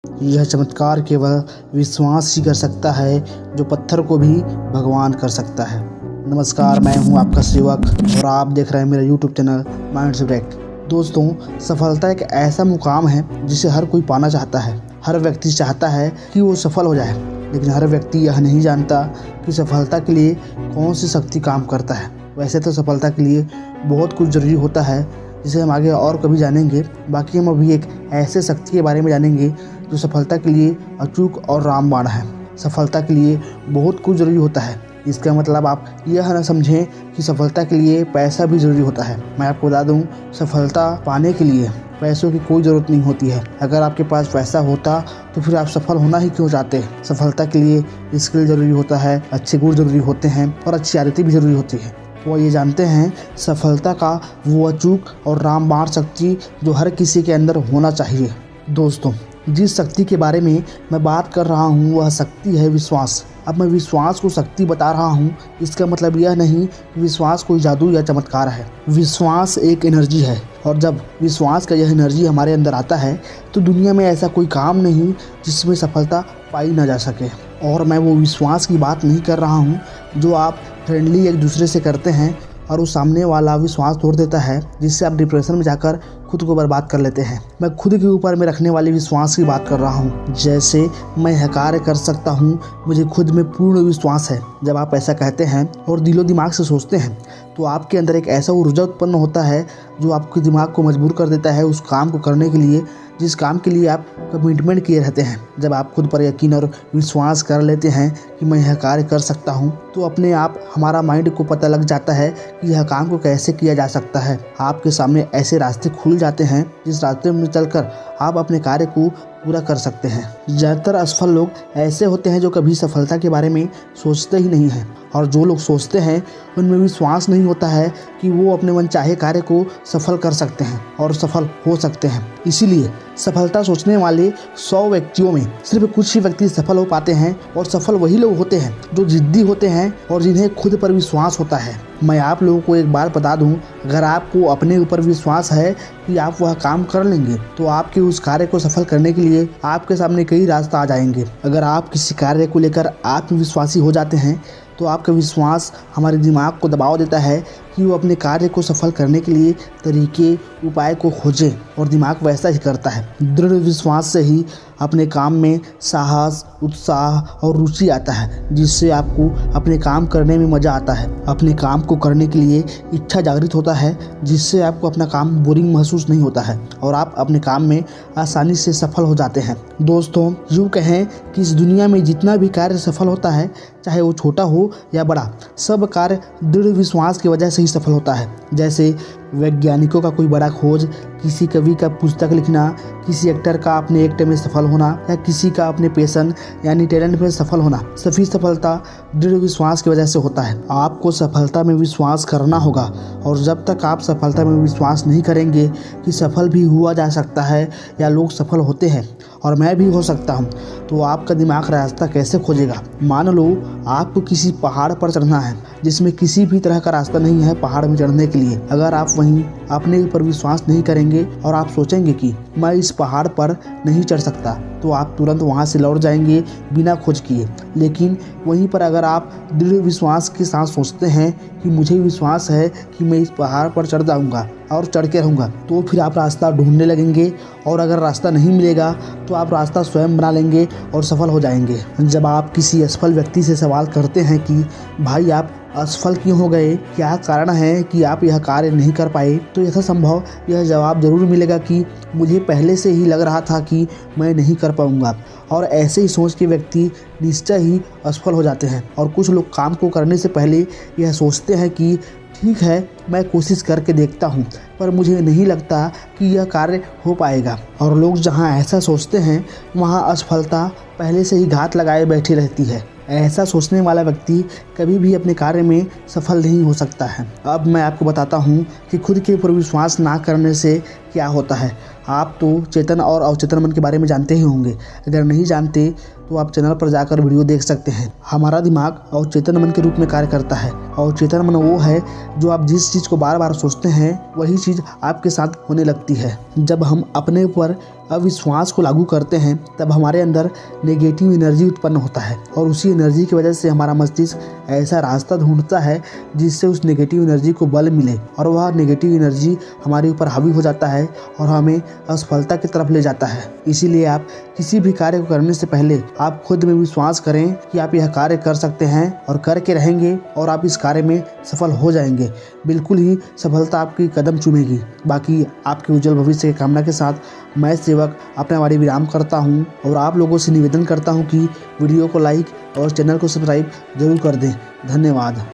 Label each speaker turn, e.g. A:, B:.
A: यह चमत्कार केवल विश्वास ही कर सकता है, जो पत्थर को भी भगवान कर सकता है। नमस्कार, मैं हूं आपका सेवक और आप देख रहे हैं मेरा यूट्यूब चैनल माइंड्स ब्रेक। दोस्तों, सफलता एक ऐसा मुकाम है जिसे हर कोई पाना चाहता है। हर व्यक्ति चाहता है कि वो सफल हो जाए, लेकिन हर व्यक्ति यह नहीं जानता कि सफलता के लिए कौन सी शक्ति काम करता है। वैसे तो सफलता के लिए बहुत कुछ ज़रूरी होता है, जिसे हम आगे और कभी जानेंगे। बाकी हम अभी एक ऐसे शक्ति के बारे में जानेंगे जो सफलता के लिए अचूक और रामबाण है। सफलता के लिए बहुत कुछ ज़रूरी होता है। इसका मतलब आप यह न समझें कि सफलता के लिए पैसा भी ज़रूरी होता है। मैं आपको बता दूं, सफलता पाने के लिए पैसों की कोई ज़रूरत नहीं होती है। अगर आपके पास पैसा होता तो फिर आप सफल होना ही क्यों चाहते। सफलता के लिए स्किल ज़रूरी होता है, अच्छे गुण ज़रूरी होते हैं और अच्छी आदतें भी ज़रूरी होती है। तो ये जानते हैं सफलता का वो अचूक और रामबाण शक्ति जो हर किसी के अंदर होना चाहिए। दोस्तों, जिस शक्ति के बारे में मैं बात कर रहा हूँ वह शक्ति है विश्वास। अब मैं विश्वास को शक्ति बता रहा हूँ, इसका मतलब यह नहीं कि विश्वास कोई जादू या चमत्कार है। विश्वास एक एनर्जी है, और जब विश्वास का यह एनर्जी हमारे अंदर आता है तो दुनिया में ऐसा कोई काम नहीं जिसमें सफलता पाई ना जा सके। और मैं वो विश्वास की बात नहीं कर रहा हूँ जो आप फ्रेंडली एक दूसरे से करते हैं और उस सामने वाला विश्वास तोड़ देता है, जिससे आप डिप्रेशन में जाकर खुद को बर्बाद कर लेते हैं। मैं खुद के ऊपर में रखने वाले विश्वास की बात कर रहा हूँ। जैसे मैं यह कार्य कर सकता हूँ, मुझे खुद में पूर्ण विश्वास है। जब आप ऐसा कहते हैं और दिलो दिमाग से सोचते हैं तो आपके अंदर एक ऐसा ऊर्जा उत्पन्न होता है जो आपके दिमाग को मजबूर कर देता है उस काम को करने के लिए जिस काम के लिए आप कमिटमेंट किए रहते हैं। जब आप खुद पर यकीन और विश्वास कर लेते हैं कि मैं यह कार्य कर सकता हूं, तो अपने आप हमारा माइंड को पता लग जाता है कि यह काम को कैसे किया जा सकता है। आपके सामने ऐसे रास्ते खुल जाते हैं जिस रास्ते में चलकर आप अपने कार्य को पूरा कर सकते हैं। ज़्यादातर असफल लोग ऐसे होते हैं जो कभी सफलता के बारे में सोचते ही नहीं हैं, और जो लोग सोचते हैं उनमें विश्वास नहीं होता है कि वो अपने मनचाहे कार्य को सफल कर सकते हैं और सफल हो सकते हैं। इसीलिए सफलता सोचने वाले 100 व्यक्तियों में सिर्फ कुछ ही व्यक्ति सफल हो पाते हैं, और सफल वही लोग होते हैं जो जिद्दी होते हैं और जिन्हें खुद पर विश्वास होता है। मैं आप लोगों को एक बार बता दूं, अगर आपको अपने ऊपर विश्वास है कि आप वह काम कर लेंगे तो आपके उस कार्य को सफल करने के लिए आपके सामने कई रास्ते आ जाएंगे। अगर आप किसी कार्य को लेकर आत्मविश्वासी हो जाते हैं तो आपका विश्वास हमारे दिमाग को दबाव देता है कि वो अपने कार्य को सफल करने के लिए तरीके उपाय को खोजे, और दिमाग वैसा ही करता है। दृढ़ विश्वास से ही अपने काम में साहस, उत्साह और रुचि आता है, जिससे आपको अपने काम करने में मज़ा आता है। अपने काम को करने के लिए इच्छा जागृत होता है, जिससे आपको अपना काम बोरिंग महसूस नहीं होता है और आप अपने काम में आसानी से सफल हो जाते हैं। दोस्तों, यूँ कहें कि इस दुनिया में जितना भी कार्य सफल होता है, चाहे वो छोटा हो या बड़ा, सब कार्य दृढ़ विश्वास की वजह से ही सफल होता है। जैसे वैज्ञानिकों का कोई बड़ा खोज, किसी कवि का पुस्तक लिखना, किसी एक्टर का अपने एक्ट में सफल होना, या किसी का अपने पैशन यानी टैलेंट में सफल होना, सभी सफलता दृढ़ विश्वास की वजह से होता है। आपको सफलता में विश्वास करना होगा, और जब तक आप सफलता में विश्वास नहीं करेंगे कि सफल भी हुआ जा सकता है या लोग सफल होते हैं और मैं भी हो सकता हूँ, तो आपका दिमाग रास्ता कैसे खोजेगा। मान लो आपको किसी पहाड़ पर चढ़ना है जिसमें किसी भी तरह का रास्ता नहीं है पहाड़ में चढ़ने के लिए। अगर आप वहीं अपने ऊपर विश्वास नहीं करेंगे और आप सोचेंगे कि मैं इस पहाड़ पर नहीं चढ़ सकता, तो आप तुरंत वहां से लौट जाएंगे बिना खोज किए। लेकिन वहीं पर अगर आप दृढ़ विश्वास के साथ सोचते हैं कि मुझे विश्वास है कि मैं इस पहाड़ पर चढ़ जाऊंगा और चढ़ के रहूँगा, तो फिर आप रास्ता ढूंढने लगेंगे, और अगर रास्ता नहीं मिलेगा तो आप रास्ता स्वयं बना लेंगे और सफल हो जाएंगे। जब आप किसी असफल व्यक्ति से सवाल करते हैं कि भाई आप असफल क्यों हो गए, क्या कारण है कि आप यह कार्य नहीं कर पाए, तो यथासंभव यह जवाब जरूर मिलेगा कि मुझे पहले से ही लग रहा था कि मैं नहीं कर पाऊंगा। और ऐसे ही सोच के व्यक्ति निश्चय ही असफल हो जाते हैं। और कुछ लोग काम को करने से पहले यह सोचते हैं कि ठीक है, मैं कोशिश करके देखता हूँ, पर मुझे नहीं लगता कि यह कार्य हो पाएगा। और लोग जहाँ ऐसा सोचते हैं वहाँ असफलता पहले से ही घात लगाए बैठी रहती है। ऐसा सोचने वाला व्यक्ति कभी भी अपने कार्य में सफल नहीं हो सकता है। अब मैं आपको बताता हूँ कि खुद के ऊपर विश्वास ना करने से क्या होता है। आप तो चेतन और अवचेतन मन के बारे में जानते ही होंगे। अगर नहीं जानते तो आप चैनल पर जाकर वीडियो देख सकते हैं। हमारा दिमाग अवचेतन मन के रूप में कार्य करता है। अवचेतन मन वो है जो आप जिस चीज़ को बार बार सोचते हैं वही चीज़ आपके साथ होने लगती है। जब हम अपने ऊपर अविश्वास को लागू करते हैं तब हमारे अंदर नेगेटिव एनर्जी उत्पन्न होता है और उसी एनर्जी की वजह से हमारा मस्तिष्क ऐसा रास्ता ढूंढता है जिससे उस नेगेटिव एनर्जी को बल मिले और वह नेगेटिव एनर्जी हमारे ऊपर हावी हो जाता है और हमें असफलता की तरफ ले जाता है। इसीलिए आप किसी भी कार्य को करने से पहले आप खुद में विश्वास करें कि आप यह कार्य कर सकते हैं और करके रहेंगे और आप इस कार्य में सफल हो जाएंगे। बिल्कुल ही सफलता आपकी कदम चूमेगी। बाकी आपके उज्जवल भविष्य की कामना के साथ मैं सेवक अपना वाणी विराम करता हूं और आप लोगों से निवेदन करता हूं कि वीडियो को लाइक और चैनल को सब्सक्राइब जरूर कर दें। धन्यवाद।